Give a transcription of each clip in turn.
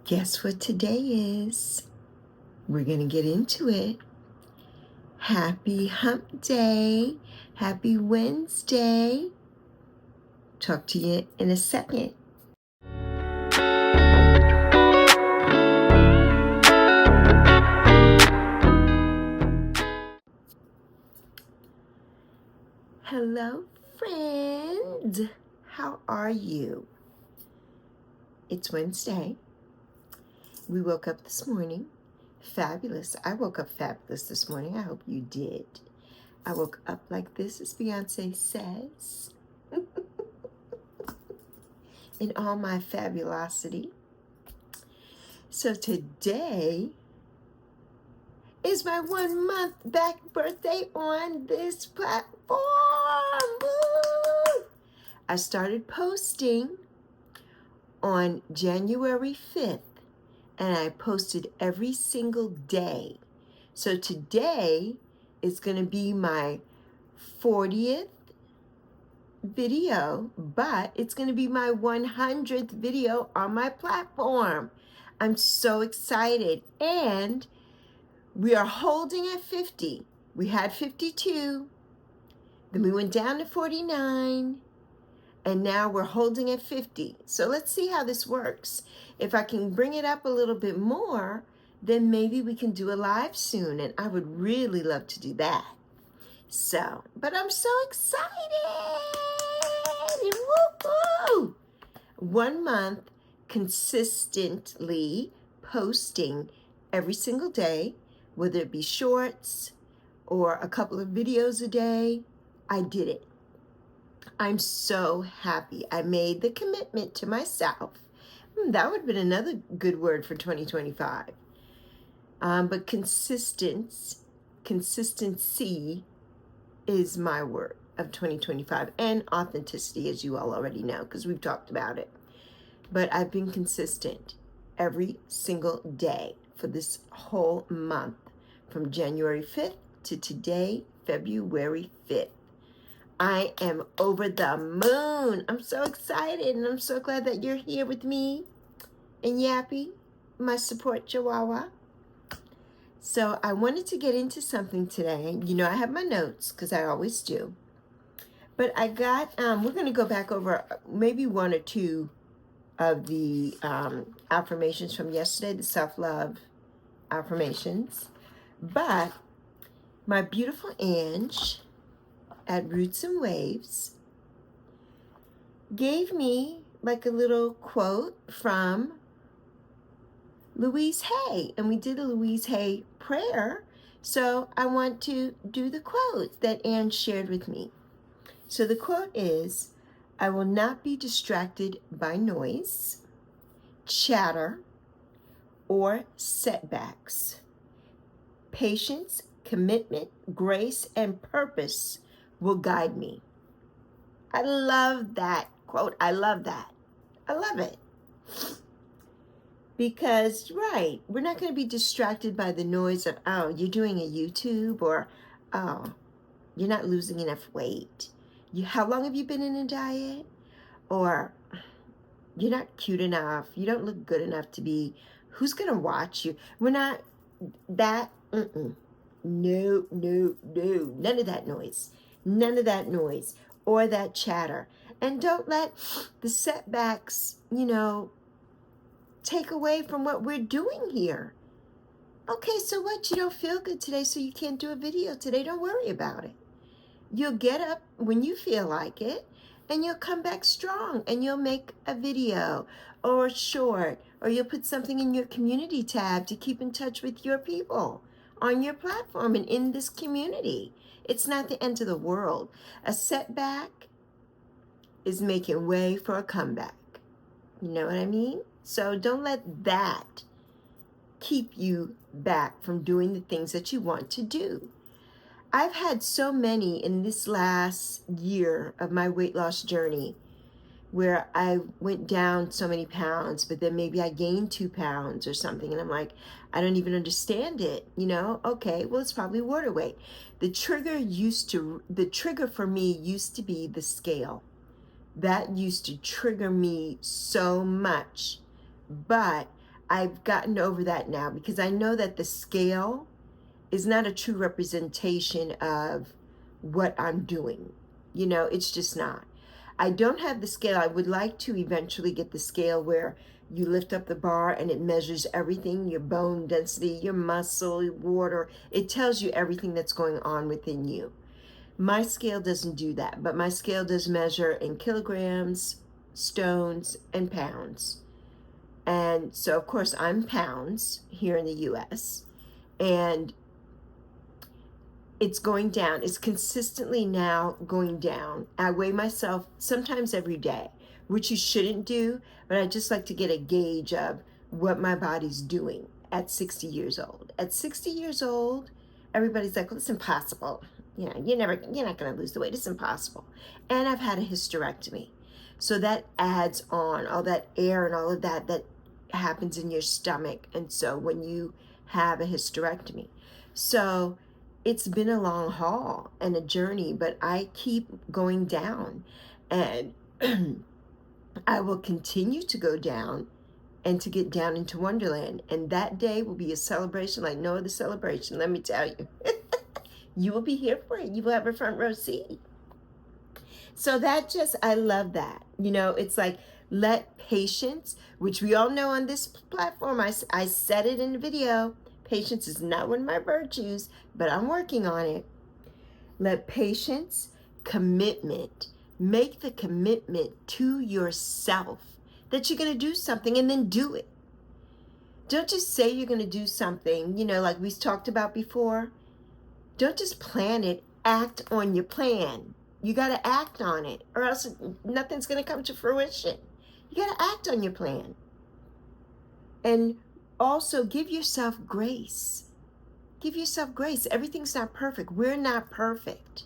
Guess what today is? We're going to get into it. Happy hump day. Happy Wednesday. Talk to you in a second. Hello, friend. How are you? It's Wednesday. We woke up this morning. Fabulous. I woke up fabulous this morning. I hope you did. I woke up like this, as Beyonce says. In all my fabulosity. So today is my 1 month back birthday on this platform. Woo! I started posting on January 5th, and I posted every single day. So today is going to be my 40th video, but it's going to be my 100th video on my platform. I'm so excited, and we are holding at 50. We had 52, then we went down to 49, and now we're holding at 50. So let's see how this works. If I can bring it up a little bit more, then maybe we can do a live soon, and I would really love to do that. So, but I'm so excited. Woo-hoo! 1 month consistently posting every single day, whether it be shorts or a couple of videos a day. I did it. I'm so happy. I made the commitment to myself. That would have been another good word for 2025. But consistency is my word of 2025, and authenticity, as you all already know, because we've talked about it. But I've been consistent every single day for this whole month, from January 5th to today, February 5th. I am over the moon. I'm so excited, and I'm so glad that you're here with me and Yappy, my support chihuahua. So I wanted to get into something today. You know, I have my notes, because I always do. But I got, we're going to go back over maybe one or two of the affirmations from yesterday, the self-love affirmations. But my beautiful Ange at Roots and Waves gave me like a little quote from Louise Hay, and we did a Louise Hay prayer, so I want to do the quote that Anne shared with me. So the quote is, I will not be distracted by noise, chatter, or setbacks. Patience, commitment, grace, and purpose will guide me. I love that quote. I love that. I love it. Because, right, we're not going to be distracted by the noise of, oh, you're doing a YouTube, or, oh, you're not losing enough weight. How long have you been in a diet? Or, you're not cute enough. You don't look good enough to be, who's going to watch you? We're not, that, no. None of that noise. None of that noise or that chatter. And don't let the setbacks, take away from what we're doing here. Okay, so what? You don't feel good today, so you can't do a video today. Don't worry about it. You'll get up when you feel like it, and you'll come back strong, and you'll make a video or a short, or you'll put something in your community tab to keep in touch with your people on your platform and in this community. It's not the end of the world. A setback is making way for a comeback. You know what I mean? So don't let that keep you back from doing the things that you want to do. I've had so many in this last year of my weight loss journey where I went down so many pounds, but then maybe I gained 2 pounds or something. And I'm like, I don't even understand it. Okay, well, it's probably water weight. The trigger for me used to be the scale. That used to trigger me so much. But I've gotten over that now because I know that the scale is not a true representation of what I'm doing. You know, it's just not. I don't have the scale. I would like to eventually get the scale where you lift up the bar and it measures everything, your bone density, your muscle, water. It tells you everything that's going on within you. My scale doesn't do that, but my scale does measure in kilograms, stones, and pounds. And so, of course, I'm pounds here in the US, and it's going down. It's consistently now going down. I weigh myself sometimes every day, which you shouldn't do, but I just like to get a gauge of what my body's doing at 60 years old. At 60 years old, everybody's like, well, it's impossible. You know, you're not going to lose the weight. It's impossible. And I've had a hysterectomy. So that adds on all that air and all of that happens in your stomach. And so when you have a hysterectomy, so it's been a long haul and a journey, but I keep going down, and I will continue to go down and to get down into Wonderland. And that day will be a celebration like no other celebration, let me tell you. You will be here for it. You will have a front row seat. So that just, I love that. You know, it's like, let patience, which we all know on this platform, I said it in the video, patience is not one of my virtues, but I'm working on it. Let patience, commitment, make the commitment to yourself that you're going to do something and then do it. Don't just say you're going to do something, you know, like we talked about before. Don't just plan it, act on your plan. You got to act on it, or else nothing's going to come to fruition. You got to act on your plan. And also give yourself grace. Give yourself grace. Everything's not perfect. We're not perfect.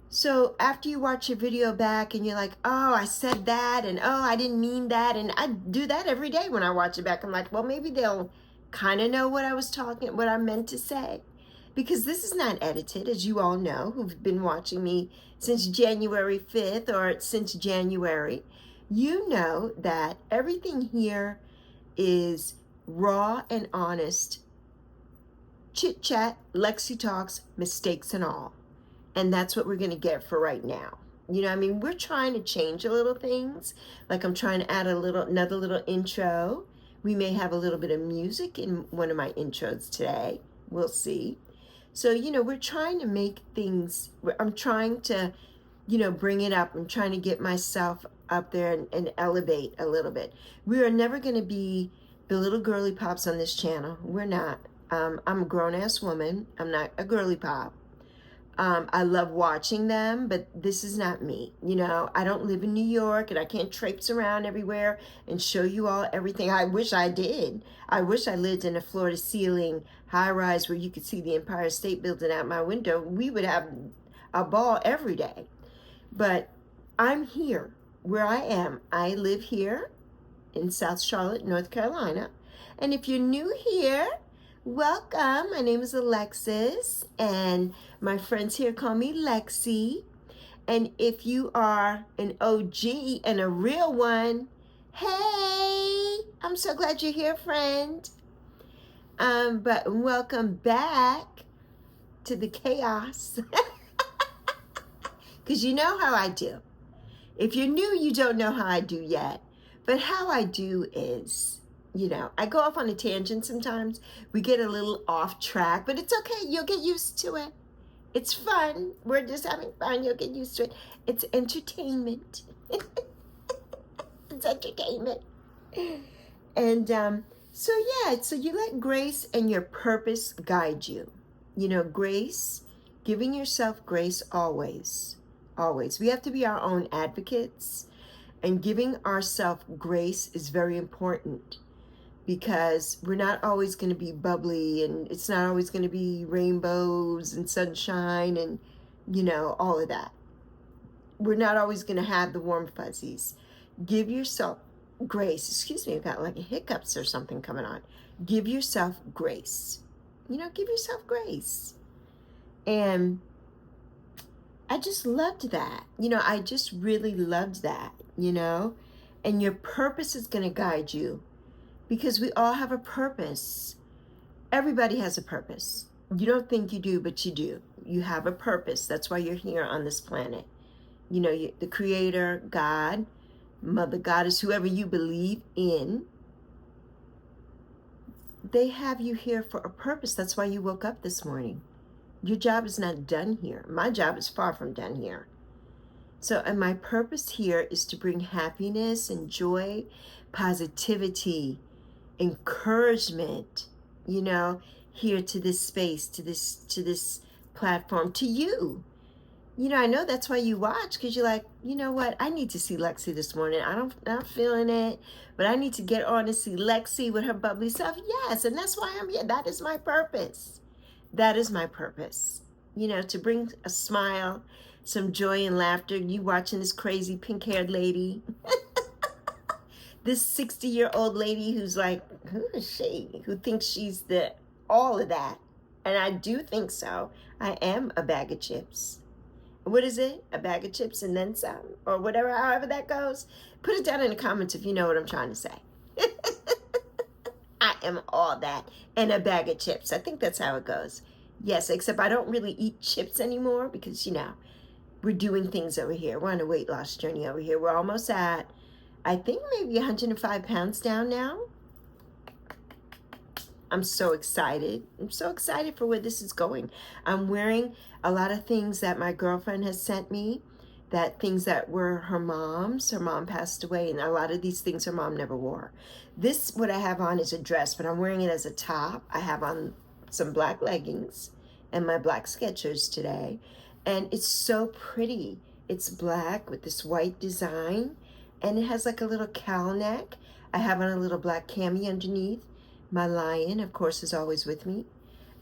So after you watch your video back and you're like, oh, I said that, and oh, I didn't mean that. And I do that every day when I watch it back. I'm like, well, maybe they'll kind of know what I meant to say. Because this is not edited, as you all know, who've been watching me since January 5th or since January. You know that everything here is raw and honest, chit chat, Lexi talks, mistakes and all. And that's what we're going to get for right now. You know, I mean, we're trying to change a little things. Like I'm trying to add another little intro. We may have a little bit of music in one of my intros today. We'll see. So, you know, we're trying to make things, I'm trying to, you know, bring it up. I'm trying to get myself up there and elevate a little bit. We are never going to be the little girly pops on this channel. We're not. I'm a grown-ass woman. I'm not a girly pop. I love watching them, but this is not me. You know, I don't live in New York, and I can't traipse around everywhere and show you all everything. I wish I did. I wish I lived in a floor-to-ceiling high-rise where you could see the Empire State Building out my window. We would have a ball every day. But I'm here where I am. I live here in South Charlotte, North Carolina. And if you're new here, welcome. My name is Alexis, and my friends here call me Lexi. And if you are an OG and a real one, hey, I'm so glad you're here, friend. But welcome back to the chaos. Because you know how I do. If you're new, you don't know how I do yet. But how I do is, you know, I go off on a tangent sometimes. We get a little off track, but it's okay. You'll get used to it. It's fun. We're just having fun. You'll get used to it. It's entertainment. It's entertainment. And so you let grace and your purpose guide you. You know, grace, giving yourself grace always. Always. We have to be our own advocates. And giving ourselves grace is very important, because we're not always going to be bubbly, and it's not always going to be rainbows and sunshine and, you know, all of that. We're not always going to have the warm fuzzies. Give yourself grace. Excuse me, I've got like hiccups or something coming on. Give yourself grace. You know, give yourself grace. And I just loved that. You know, I just really loved that, you know. And your purpose is going to guide you. because we all have a purpose. Everybody has a purpose. You don't think you do, but you do. You have a purpose. That's why you're here on this planet. You know, the creator, God, mother goddess, whoever you believe in, they have you here for a purpose. That's why you woke up this morning. Your job is not done here. My job is far from done here. So, and my purpose here is to bring happiness and joy, positivity, encouragement, you know, here to this space, to this platform, to you. You know, I know that's why you watch, because you're like, you know what, I need to see Lexi this morning. Not feeling it, but I need to get on to see Lexi with her bubbly self. Yes, and that's why I'm here. That is my purpose. That is my purpose. You know, to bring a smile, some joy and laughter. You watching this crazy pink-haired lady, this 60-year-old lady who's like, who is she? Who thinks she's all of that. And I do think so. I am a bag of chips. What is it? A bag of chips and then some? Or whatever, however that goes. Put it down in the comments if you know what I'm trying to say. I am all that and a bag of chips. I think that's how it goes. Yes, except I don't really eat chips anymore because, you know, we're doing things over here. We're on a weight loss journey over here. We're almost at, I think, maybe 105 pounds down now. I'm so excited. I'm so excited for where this is going. I'm wearing a lot of things that my girlfriend has sent me, that things that were her mom's. Her mom passed away, and a lot of these things her mom never wore. This, what I have on is a dress, but I'm wearing it as a top. I have on some black leggings and my black Skechers today, and it's so pretty. It's black with this white design, and it has like a little cowl neck. I have on a little black cami underneath. My lion, of course, is always with me.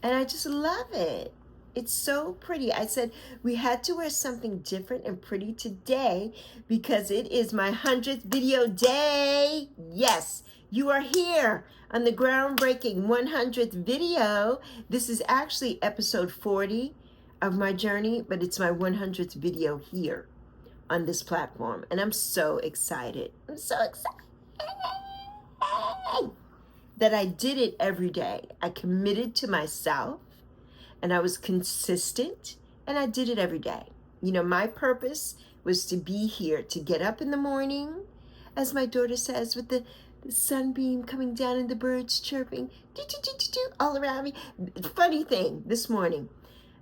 And I just love it. It's so pretty. I said we had to wear something different and pretty today because it is my 100th video day. Yes, you are here on the groundbreaking 100th video. This is actually episode 40 of my journey, but it's my 100th video here on this platform. And I'm so excited. I'm so excited that I did it every day. I committed to myself and I was consistent and I did it every day. You know, my purpose was to be here, to get up in the morning, as my daughter says, with the sunbeam coming down and the birds chirping all around me. Funny thing, this morning,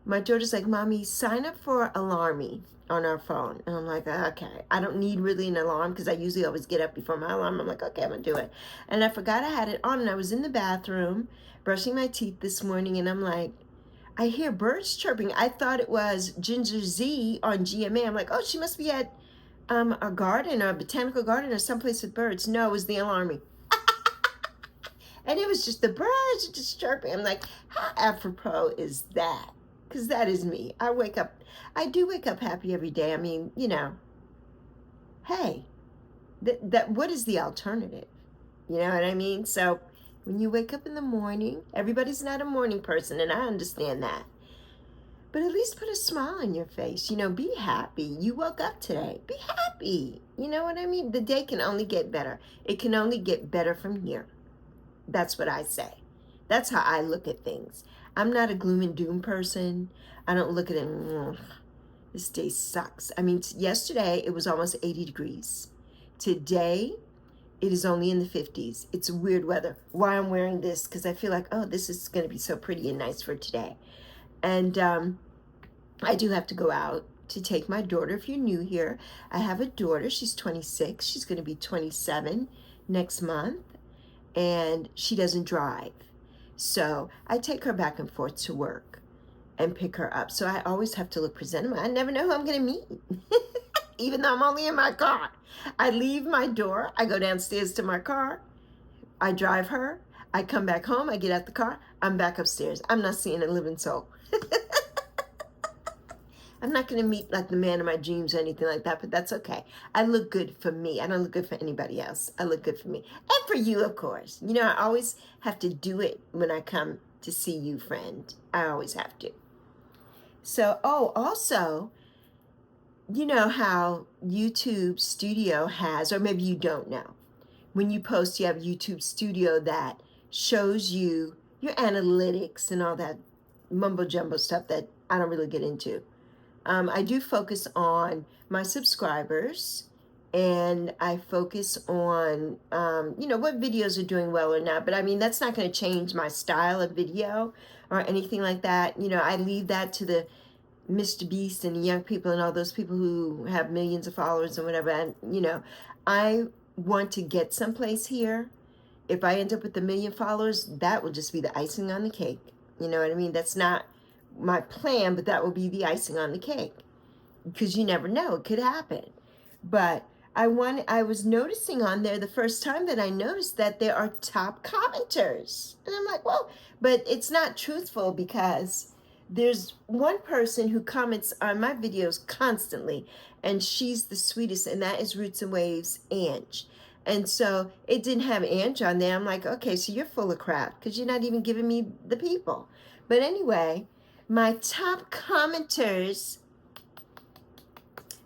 my daughter's like, Mommy, sign up for Alarmy on our phone. And I'm like, okay, I don't need really an alarm because I usually always get up before my alarm. I'm like, okay, I'm gonna do it. And I forgot I had it on, and I was in the bathroom brushing my teeth this morning, and I'm like, I hear birds chirping. I thought it was Ginger Z on GMA. I'm like, oh, she must be at a garden or a botanical garden or someplace with birds. No, it was the Alarmy. And it was just the birds just chirping. I'm like, how apropos is that? Because that is me. I do wake up happy every day. I mean, you know, hey, what is the alternative? You know what I mean? So when you wake up in the morning, everybody's not a morning person, and I understand that. But at least put a smile on your face. You know, be happy. You woke up today. Be happy. You know what I mean? The day can only get better. It can only get better from here. That's what I say. That's how I look at things. I'm not a gloom and doom person. I don't look at it, this day sucks. I mean, yesterday it was almost 80 degrees. Today, it is only in the 50s. It's weird weather. Why I'm wearing this, because I feel like, oh, this is going to be so pretty and nice for today. And I do have to go out to take my daughter. If you're new here, I have a daughter. She's 26. She's going to be 27 next month. And she doesn't drive. So I take her back and forth to work and pick her up. So I always have to look presentable. I never know who I'm going to meet, even though I'm only in my car. I leave my door. I go downstairs to my car. I drive her. I come back home. I get out the car. I'm back upstairs. I'm not seeing a living soul. I'm not going to meet like the man of my dreams or anything like that, but that's okay. I look good for me. I don't look good for anybody else. I look good for me. And for you, of course. You know, I always have to do it when I come to see you, friend. I always have to. So, also, you know how YouTube Studio has, or maybe you don't know, when you post, you have YouTube Studio that shows you your analytics and all that mumbo jumbo stuff that I don't really get into. I do focus on my subscribers, and I focus on, what videos are doing well or not. But I mean, that's not going to change my style of video or anything like that. I leave that to the Mr. Beast and the young people and all those people who have millions of followers and whatever. And, I want to get someplace here. If I end up with 1 million followers, that will just be the icing on the cake. You know what I mean? That's not my plan, but that will be the icing on the cake, because you never know, it could happen. But I was noticing on there the first time that I noticed that there are top commenters, and I'm like, well, but it's not truthful, because there's one person who comments on my videos constantly, and she's the sweetest, and that is Roots and Waves Ange. And so it didn't have Ange on there. I'm like, okay, so you're full of crap, because you're not even giving me the people. But anyway, my top commenters,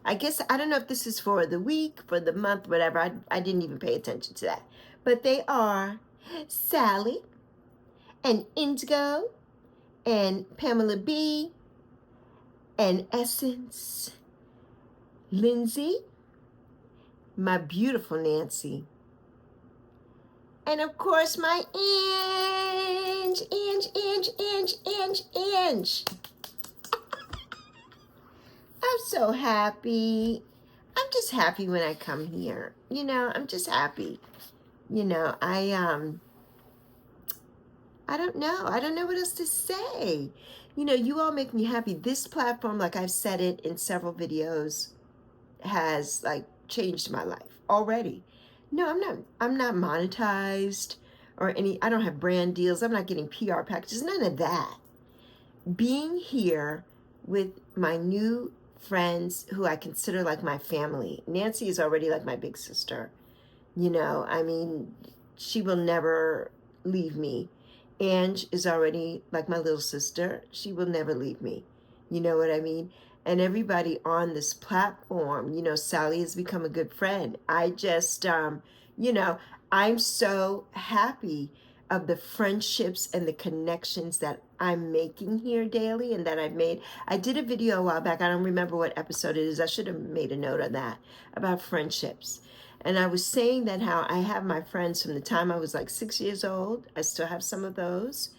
I guess, I don't know if this is for the week, for the month, whatever. I didn't even pay attention to that. But they are Sally and Indigo and Pamela B and Essence, Lindsay, my beautiful Nancy, and of course my Ange. I'm so happy. I'm just happy when I come here. I'm just happy. I don't know. I don't know what else to say. You all make me happy. This platform, like I've said it in several videos, has changed my life already. No, I'm not monetized or I don't have brand deals. I'm not getting PR packages, none of that. Being here with my new friends who I consider like my family. Nancy is already like my big sister. She will never leave me. Ange is already like my little sister. She will never leave me. You know what I mean? And everybody on this platform, Sally has become a good friend. I just, I'm so happy of the friendships and the connections that I'm making here daily and that I've made. I did a video a while back. I don't remember what episode it is. I should have made a note of that, about friendships. And I was saying that how I have my friends from the time I was 6 years old. I still have some of those.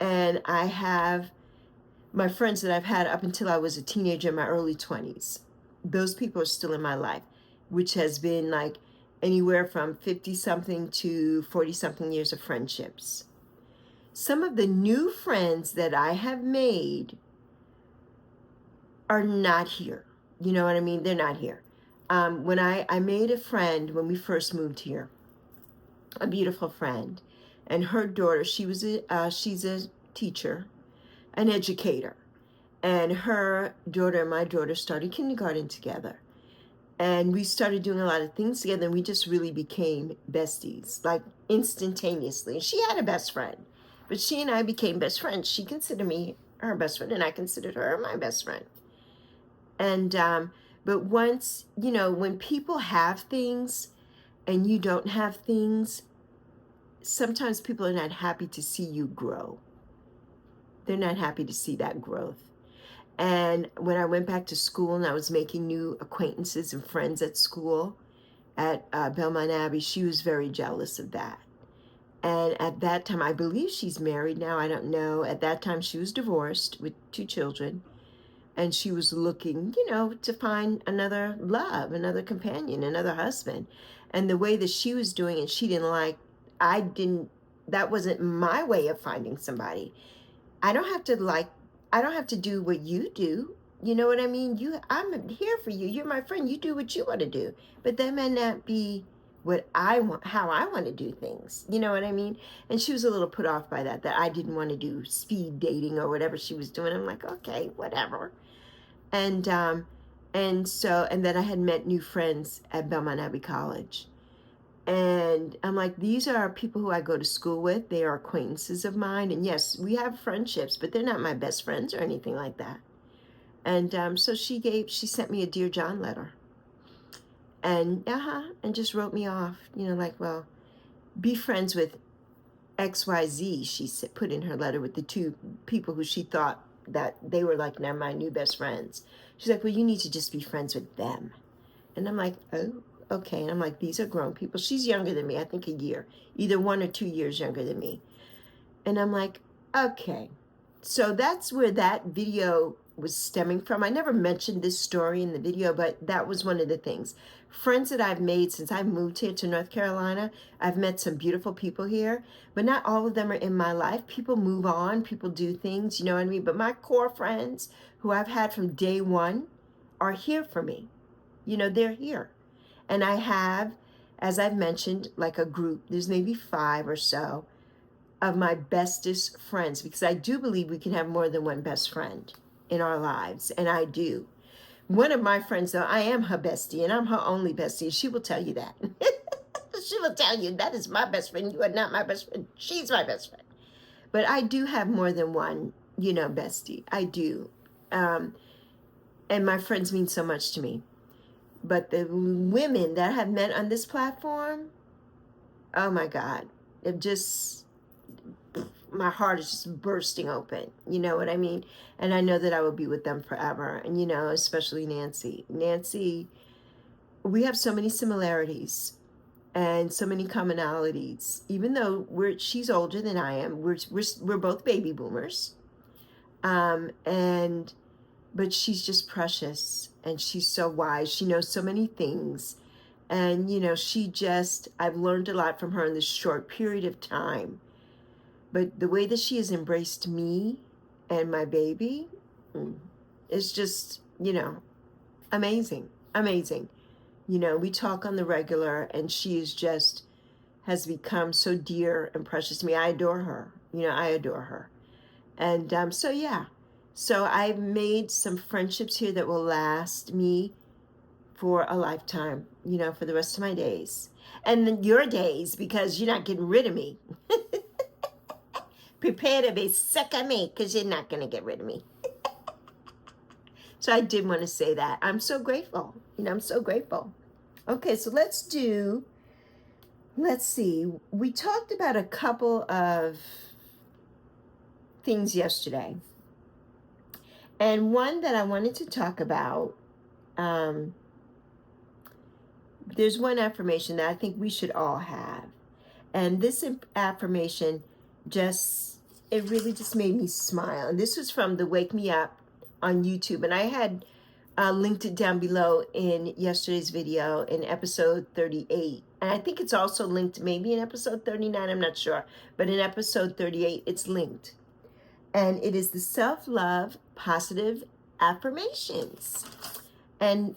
And I have my friends that I've had up until I was a teenager in my early 20s. Those people are still in my life, which has been anywhere from 50-something to 40-something years of friendships. Some of the new friends that I have made are not here. You know what I mean? They're not here. When I made a friend when we first moved here, a beautiful friend, and her daughter, she's a teacher, an educator, and her daughter and my daughter started kindergarten together, and we started doing a lot of things together, and we just really became besties, instantaneously. And she had a best friend, but she and I became best friends. She considered me her best friend, and I considered her my best friend. And but once, when people have things and you don't have things, sometimes people are not happy to see you grow. They're not happy to see that growth. And when I went back to school and I was making new acquaintances and friends at school at Belmont Abbey, she was very jealous of that. And at that time, I believe she's married now, I don't know. At that time, she was divorced with 2 children. And she was looking, to find another love, another companion, another husband. And the way that she was doing it, she didn't like. That wasn't my way of finding somebody. I don't have to do what you do. You know what I mean? I'm here for you. You're my friend. You do what you want to do. But that may not be what I want, how I want to do things. You know what I mean? And she was a little put off by that I didn't want to do speed dating or whatever she was doing. I'm like, okay, whatever. And then I had met new friends at Belmont Abbey College. And I'm like, these are people who I go to school with. They are acquaintances of mine. And yes, we have friendships, but they're not my best friends or anything like that. And so she sent me a Dear John letter. And and just wrote me off, like, well, be friends with XYZ, she put in her letter, with the two people who she thought that they were like now my new best friends. She's like, well, you need to just be friends with them. And I'm like, oh, okay. And I'm like, these are grown people. She's younger than me, I think a year, either 1 or 2 years younger than me. And I'm like, okay. So that's where that video was stemming from. I never mentioned this story in the video, but that was one of the things. Friends that I've made since I moved here to North Carolina, I've met some beautiful people here, but not all of them are in my life. People move on, people do things, you know what I mean? But my core friends who I've had from day one are here for me. They're here. And I have, as I've mentioned, like a group, there's maybe 5 or so of my bestest friends, because I do believe we can have more than one best friend in our lives, and I do. One of my friends, though, I am her bestie, and I'm her only bestie. She will tell you that. She will tell you, that is my best friend. You are not my best friend. She's my best friend. But I do have more than one, bestie. I do. And my friends mean so much to me. But the women that I have met on this platform, oh my God, it just, my heart is just bursting open. You know what I mean? And I know that I will be with them forever. And, especially Nancy. Nancy, we have so many similarities and so many commonalities. Even though she's older than I am, we're both baby boomers. But she's just precious, and she's so wise. She knows so many things. And, I've learned a lot from her in this short period of time. But the way that she has embraced me and my baby is just, amazing, amazing. We talk on the regular, and she has become so dear and precious to me. I adore her. I adore her. And so I've made some friendships here that will last me for a lifetime, for the rest of my days. And then your days, because you're not getting rid of me. Prepare to be sick of me, because you're not going to get rid of me. So I did want to say that. I'm so grateful. I'm so grateful. Okay, so let's see. We talked about a couple of things yesterday. And one that I wanted to talk about, there's one affirmation that I think we should all have. And this affirmation it really just made me smile. And this was from the Wake Me Up on YouTube. And I had linked it down below in yesterday's video in episode 38. And I think it's also linked maybe in episode 39, I'm not sure. But in episode 38, it's linked. And it is the self-love positive affirmations. And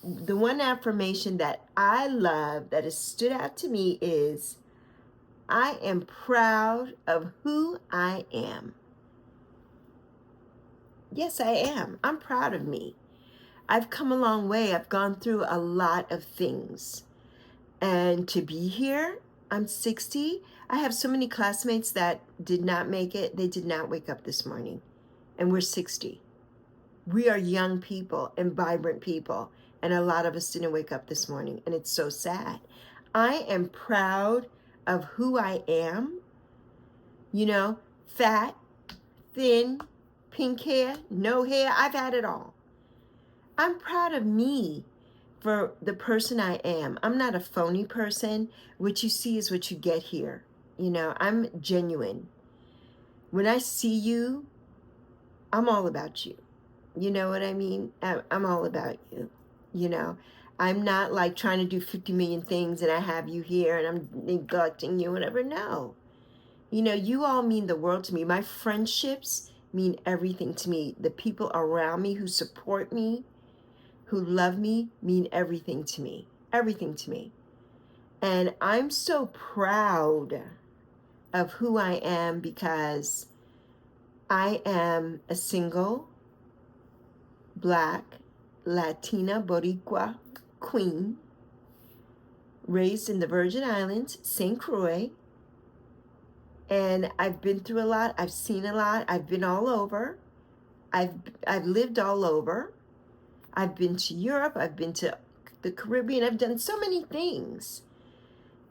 the one affirmation that I love that has stood out to me is, I am proud of who I am. Yes, I am. I'm proud of me. I've come a long way. I've gone through a lot of things. And to be here, I'm 60. I have so many classmates that did not make it. They did not wake up this morning. And we're 60. We are young people and vibrant people. And a lot of us didn't wake up this morning. And it's so sad. I am proud of who I am. Fat, thin, pink hair, no hair. I've had it all. I'm proud of me for the person I am. I'm not a phony person. What you see is what you get here. I'm genuine. When I see you, I'm all about you. You know what I mean? I'm all about you. I'm not like trying to do 50 million things and I have you here and I'm neglecting you, whatever. No. You all mean the world to me. My friendships mean everything to me. The people around me who support me, who love me, mean everything to me. Everything to me. And I'm so proud of who I am, because I am a single, Black, Latina, Boricua queen, raised in the Virgin Islands, St. Croix. And I've been through a lot. I've seen a lot. I've been all over. I've lived all over. I've been to Europe. I've been to the Caribbean. I've done so many things.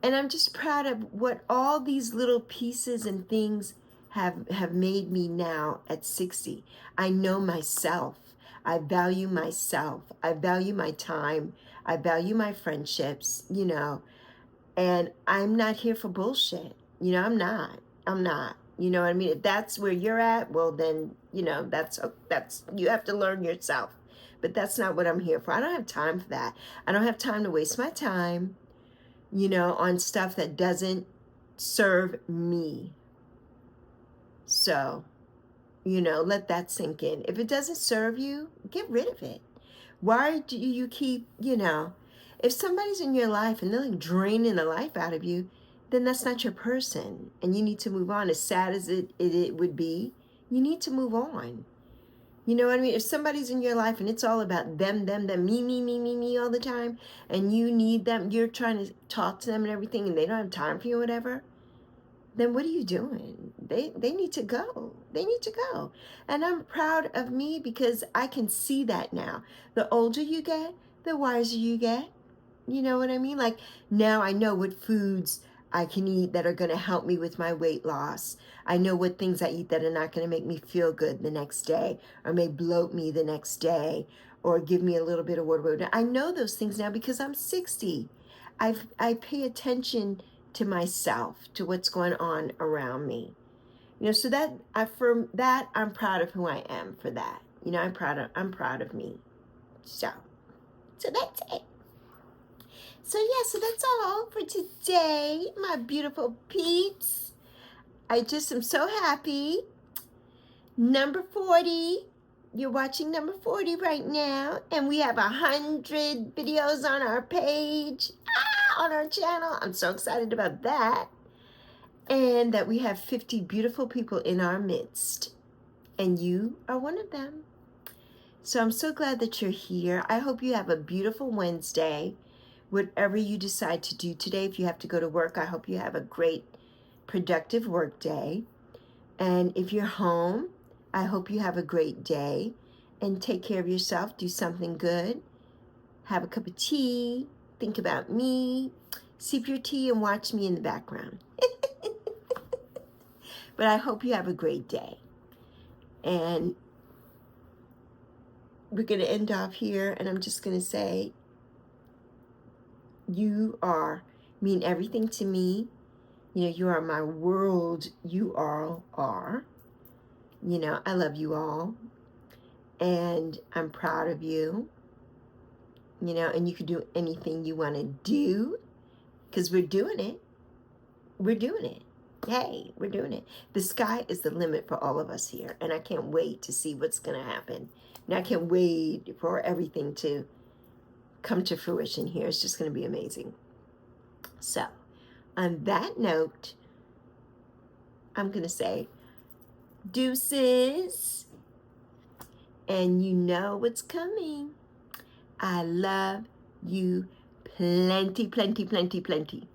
And I'm just proud of what all these little pieces and things have made me now at 60. I know myself. I value myself. I value my time. I value my friendships, you know. And I'm not here for bullshit. You know, I'm not. I'm not. You know what I mean? If that's where you're at, well then, you know, that's you have to learn yourself. But that's not what I'm here for. I don't have time for that. I don't have time to waste my time, you know, on stuff that doesn't serve me. So, you know, let that sink in. If it doesn't serve you, get rid of it. Why do you keep, you know, if somebody's in your life and they're like draining the life out of you, then that's not your person. And you need to move on. As sad as it would be, you need to move on. You know what I mean? If somebody's in your life and it's all about them, me all the time, and you need them, you're trying to talk to them and everything, and they don't have time for you or whatever, then what are you doing? They need to go. They need to go. And I'm proud of me because I can see that now. The older you get, the wiser you get. You know what I mean? Like now I know what foods I can eat that are going to help me with my weight loss. I know what things I eat that are not going to make me feel good the next day or may bloat me the next day or give me a little bit of water. I know those things now because I'm 60. I pay attention to myself, to what's going on around me. You know, so that I'm proud of who I am for that. You know, I'm proud of me. So that's it. So yeah, so that's all for today, my beautiful peeps. I just am so happy. Number 40. You're watching number 40 right now. And we have 100 videos on our page, on our channel. I'm so excited about that. And that we have 50 beautiful people in our midst. And you are one of them. So I'm so glad that you're here. I hope you have a beautiful Wednesday. Whatever you decide to do today, if you have to go to work, I hope you have a great, productive work day. And if you're home, I hope you have a great day. And take care of yourself. Do something good. Have a cup of tea. Think about me. Sip your tea and watch me in the background. But I hope you have a great day. And we're going to end off here. And I'm just going to say, you mean everything to me. You know, you are my world. You all are. You know, I love you all. And I'm proud of you. You know, and you can do anything you want to do. Because we're doing it. We're doing it. Hey, we're doing it. The sky is the limit for all of us here. And I can't wait to see what's going to happen. And I can't wait for everything to come to fruition here. It's just going to be amazing. So, on that note, I'm going to say deuces. And you know what's coming. I love you plenty, plenty, plenty, plenty.